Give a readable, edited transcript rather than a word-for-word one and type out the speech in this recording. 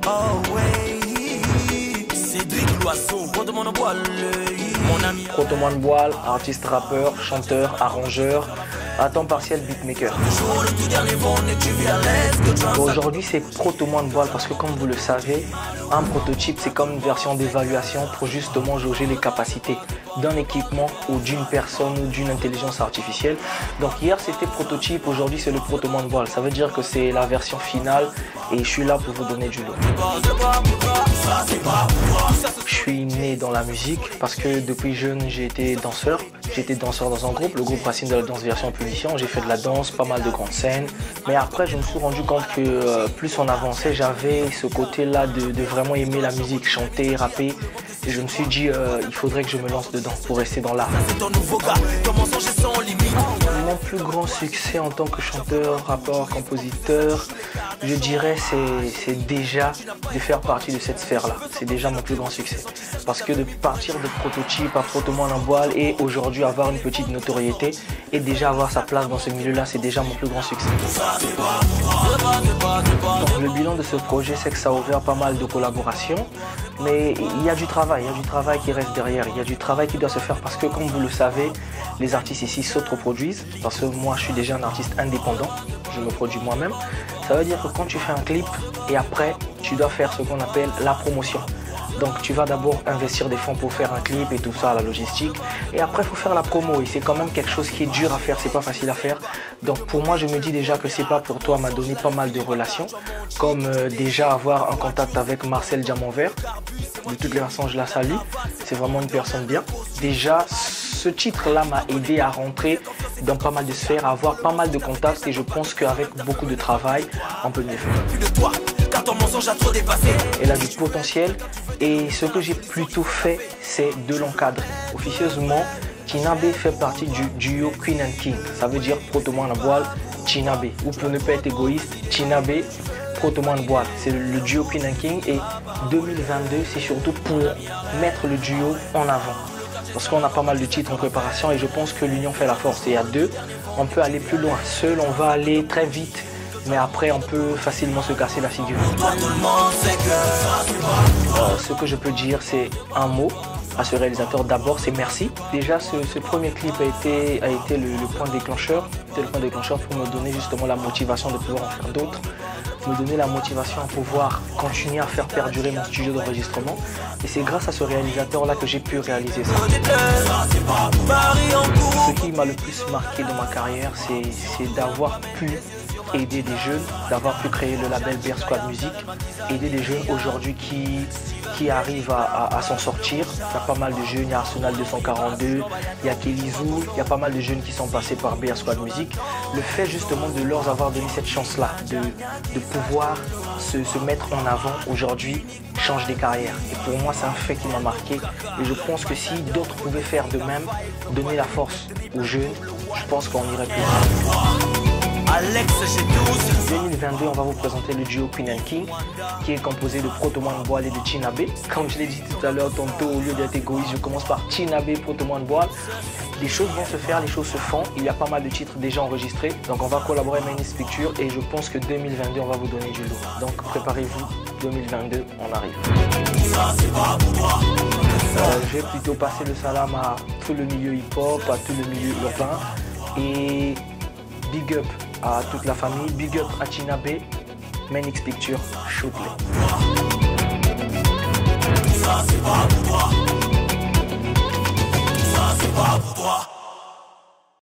Oh ouais, Cédric Loiseau, Protoman Boile, mon ami. Protoman Boile, artiste rappeur, chanteur, arrangeur, à temps partiel beatmaker. Aujourd'hui c'est Protoman Boile parce que comme vous le savez, un prototype c'est comme une version d'évaluation pour justement jauger les capacités d'un équipement ou d'une personne ou d'une intelligence artificielle. Donc hier c'était prototype, aujourd'hui c'est le Protoman Boile. Ça veut dire que c'est la version finale et je suis là pour vous donner du lot. Je suis né dans la musique parce que depuis jeune j'ai été danseur. J'étais danseur dans un groupe, le groupe Racine de la danse version punition. J'ai fait de la danse, pas mal de grandes scènes. Mais après je me suis rendu compte que plus on avançait, j'avais ce côté-là de vraiment aimer la musique, chanter, rapper. Et je me suis dit, il faudrait que je me lance dedans pour rester dans l'art. Mon plus grand succès en tant que chanteur, rappeur, compositeur, je dirais c'est déjà de faire partie de cette sphère-là. C'est déjà mon plus grand succès. Parce que de partir de prototype à Protoman Boile et aujourd'hui avoir une petite notoriété et déjà avoir sa place dans ce milieu-là, c'est déjà mon plus grand succès. Donc, le bilan de ce projet, c'est que ça a ouvert pas mal de collaborations. Mais il y a du travail qui reste derrière, il y a du travail qui doit se faire parce que comme vous le savez, les artistes ici s'autoproduisent parce que moi je suis déjà un artiste indépendant, je me produis moi-même. Ça veut dire que quand tu fais un clip et après tu dois faire ce qu'on appelle la promotion. Donc tu vas d'abord investir des fonds pour faire un clip et tout ça, la logistique. Et après il faut faire la promo et c'est quand même quelque chose qui est dur à faire, c'est pas facile à faire. Donc pour moi je me dis déjà que c'est pas pour toi, m'a donné pas mal de relations. Comme déjà avoir un contact avec Marcel Diamant-Vert. De toutes les façons je la salue, c'est vraiment une personne bien. Déjà ce titre-là m'a aidé à rentrer dans pas mal de sphères, à avoir pas mal de contacts et je pense qu'avec beaucoup de travail, on peut mieux faire. Elle a du potentiel et ce que j'ai plutôt fait, c'est de l'encadrer. Officieusement, Tinabe fait partie du duo Queen and King. Ça veut dire Protoman Boile, Tinabe. Ou pour ne pas être égoïste, Tinabe, Protoman Boile. C'est le duo Queen and King et 2022, c'est surtout pour mettre le duo en avant. Parce qu'on a pas mal de titres en préparation et je pense que l'union fait la force. Et à deux, on peut aller plus loin. Seul, on va aller très vite. Mais après, on peut facilement se casser la figure. Ce que je peux dire, c'est un mot à ce réalisateur. D'abord, c'est merci. Déjà, ce premier clip a été le point déclencheur. C'était le point déclencheur pour me donner justement la motivation de pouvoir en faire d'autres. Me donner la motivation à pouvoir continuer à faire perdurer mon studio d'enregistrement. Et c'est grâce à ce réalisateur-là que j'ai pu réaliser ça. Ce qui m'a le plus marqué dans ma carrière, c'est d'avoir pu aider des jeunes, d'avoir pu créer le label Bear Squad Music, aider des jeunes aujourd'hui qui arrivent à s'en sortir. Il y a pas mal de jeunes, il y a Arsenal 242, il y a Kelizou, il y a pas mal de jeunes qui sont passés par Bear Squad Music. Le fait justement de leur avoir donné cette chance-là, de pouvoir se mettre en avant aujourd'hui, change des carrières. Et pour moi, c'est un fait qui m'a marqué. Et je pense que si d'autres pouvaient faire de même, donner la force aux jeunes, je pense qu'on irait plus loin. En 2022, on va vous présenter le duo Queen and King qui est composé de Protoman Boile et de Tinabe. Comme je l'ai dit tout à l'heure, tantôt, au lieu d'être égoïste, je commence par Tinabe, Protoman Boile. Les choses vont se faire, les choses se font. Il y a pas mal de titres déjà enregistrés. Donc on va collaborer avec Mainis Pictures et je pense que 2022, on va vous donner du lot. Donc préparez-vous, 2022, on arrive. Je vais plutôt passer le salam à tout le milieu hip-hop, à tout le milieu urbain. Et big up à toute la famille, big up à Tinabe, Mainis Pictures, shoot-les. Ça c'est pas pour toi. Ça c'est pas pour toi.